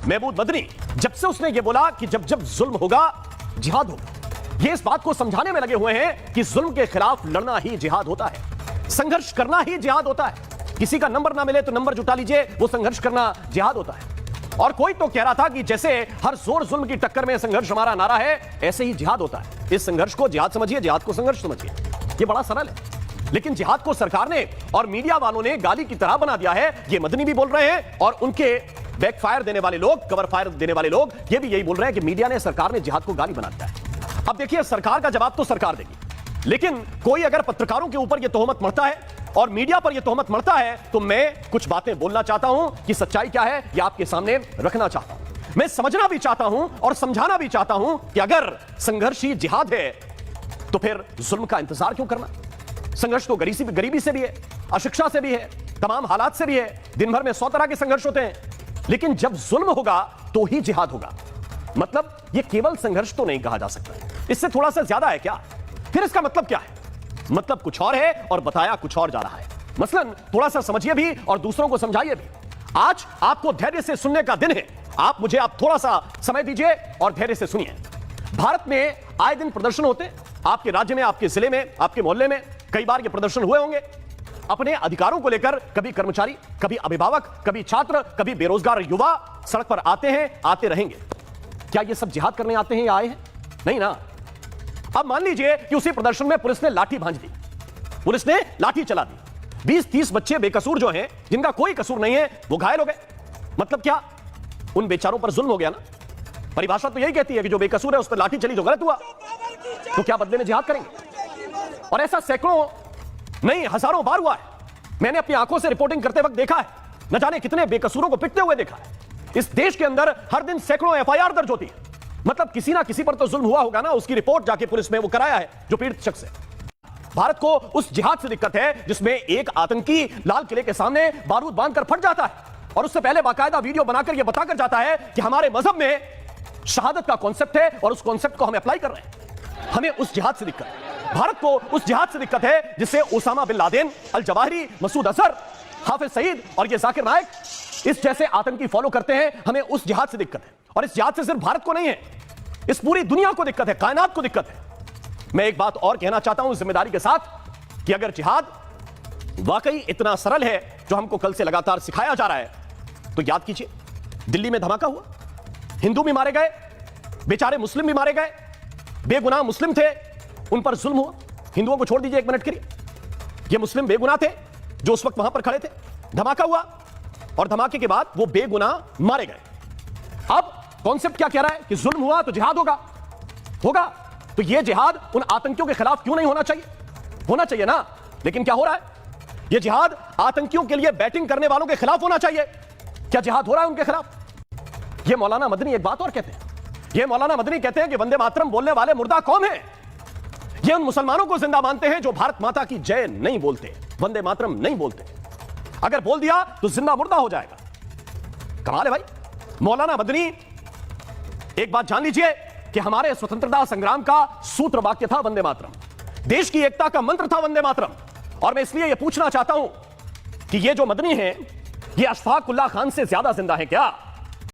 महमूद मदनी, जब से उसने यह बोला कि जब जब जुल्म होगा जिहाद होगा, ये इस बात को समझाने में लगे हुए हैं कि जुल्म के खिलाफ लड़ना ही जिहाद होता है, संघर्ष करना ही जिहाद होता है। किसी का नंबर ना मिले तो नंबर जुटा लीजिए, वो संघर्ष करना जिहाद होता है। और कोई तो कह रहा था कि जैसे हर जोर जुल्म की टक्कर में संघर्ष हमारा नारा है, ऐसे ही जिहाद होता है। इस संघर्ष को जिहाद समझिए, जिहाद को संघर्ष समझिए, ये बड़ा सरल है। लेकिन जिहाद को सरकार ने और मीडिया वालों ने गाली की तरह बना दिया है। ये मदनी भी बोल रहे हैं और उनके बैकफायर देने वाले लोग, कवर फायर देने वाले लोग, ये भी यही बोल रहे हैं कि मीडिया ने, सरकार ने जिहाद को गाली बना दिया है। अब देखिए, सरकार का जवाब तो सरकार देगी, लेकिन कोई अगर पत्रकारों के ऊपर यह तोहमत मढ़ता है और मीडिया पर यह तोहमत मढ़ता है, तो मैं कुछ बातें बोलना चाहता हूं कि सच्चाई क्या है, यह आपके सामने रखना चाहता हूं। मैं समझना भी चाहता हूं और समझाना भी चाहता हूं कि अगर संघर्ष ही जिहाद है तो फिर जुल्म का इंतजार क्यों करना। संघर्ष तो गरीबी से भी है, अशिक्षा से भी है, तमाम हालात से भी है। दिन भर में 100 तरह के संघर्ष होते हैं, लेकिन जब जुल्म होगा तो ही जिहाद होगा। मतलब यह केवल संघर्ष तो नहीं कहा जा सकता, इससे थोड़ा सा ज्यादा है क्या? फिर इसका मतलब क्या है? मतलब कुछ और है और बताया कुछ और जा रहा है। मसलन थोड़ा सा समझिए भी और दूसरों को समझाइए भी। आज आपको धैर्य से सुनने का दिन है। आप थोड़ा सा समय दीजिए और धैर्य से सुनिए। भारत में आए दिन प्रदर्शन होते हैं, आपके राज्य में, आपके जिले में, आपके मोहल्ले में कई बार ये प्रदर्शन हुए होंगे। अपने अधिकारों को लेकर कभी कर्मचारी, कभी अभिभावक, कभी छात्र, कभी बेरोजगार युवा सड़क पर आते हैं, आते रहेंगे। क्या ये सब जिहाद करने आते हैं या आए हैं? नहीं ना। अब मान लीजिए कि उसी प्रदर्शन में पुलिस ने लाठी भांज दी, पुलिस ने लाठी चला दी, 20-30 बच्चे बेकसूर जो हैं, जिनका कोई कसूर नहीं है, वो घायल हो गए। मतलब क्या? उन बेचारों पर जुल्म हो गया ना। परिभाषा तो यही कहती है कि जो बेकसूर है उस पर लाठी चली, जो गलत हुआ, तो क्या बदले में जिहाद करेंगे? और ऐसा सैकड़ों नहीं हजारों बार हुआ है। मैंने अपनी आंखों से रिपोर्टिंग करते वक्त देखा है, न जाने कितने बेकसूरों को पिटते हुए देखा है। इस देश के अंदर हर दिन सैकड़ों एफआईआर दर्ज होती है। मतलब किसी ना किसी पर तो जुल्म हुआ होगा ना, उसकी रिपोर्ट जाके पुलिस में वो कराया है जो पीड़ित शख्स है। भारत को उस जिहाद से दिक्कत है जिसमें एक आतंकी लाल किले के सामने बारूद बांधकर फट जाता है और उससे पहले बाकायदा वीडियो बनाकर यह बताकर जाता है कि हमारे मजहब में शहादत का कॉन्सेप्ट है और उस कॉन्सेप्ट को हम अप्लाई कर रहे हैं। हमें उस जिहाद से दिक्कत है। भारत को उस जिहाद से दिक्कत है जिससे Osama bin Laden, al Zawahiri, Masood Azhar, Hafiz Saeed और ये जाकिर नाइक इस जैसे आतंकी फॉलो करते हैं। हमें उस जिहाद से दिक्कत है और इस जिहाद से सिर्फ भारत को नहीं है, इस पूरी दुनिया को दिक्कत है, कायनात को दिक्कत है। मैं एक बात और कहना चाहता हूं जिम्मेदारी के साथ कि अगर जिहाद वाकई इतना सरल है जो हमको कल से लगातार सिखाया जा रहा है, तो याद कीजिए, दिल्ली में धमाका हुआ, हिंदू भी मारे गए, बेचारे मुस्लिम भी मारे गए, बेगुनाह मुस्लिम थे, उन पर जुल्म हुआ। हिंदुओं को छोड़ दीजिए एक मिनट के लिए, ये मुस्लिम बेगुनाह थे जो उस वक्त वहां पर खड़े थे। धमाका हुआ और धमाके के बाद वो बेगुनाह मारे गए। अब कॉन्सेप्ट क्या कह रहा है कि जुल्म हुआ तो जिहाद होगा। तो ये जिहाद उन आतंकियों के खिलाफ क्यों नहीं होना चाहिए? होना चाहिए ना। लेकिन क्या हो रहा है? ये जिहाद आतंकियों के लिए बैटिंग करने वालों के खिलाफ होना चाहिए। क्या जिहाद हो रहा है उनके खिलाफ? ये मौलाना मदनी एक बात और कहते हैं, ये मौलाना मदनी कहते हैं कि वंदे मातरम बोलने वाले मुर्दा कौम है। ये उन मुसलमानों को जिंदा मानते हैं जो भारत माता की जय नहीं बोलते, वंदे मातरम नहीं बोलते। अगर बोल दिया तो जिंदा मुर्दा हो जाएगा। कमाल है भाई। मौलाना मदनी, एक बात जान लीजिए कि हमारे स्वतंत्रता संग्राम का सूत्र वाक्य था वंदे मातरम, देश की एकता का मंत्र था वंदे मातरम। और मैं इसलिए यह पूछना चाहता हूं कि ये जो मदनी है, ये अशफाक उल्लाह खान से ज्यादा जिंदा है क्या?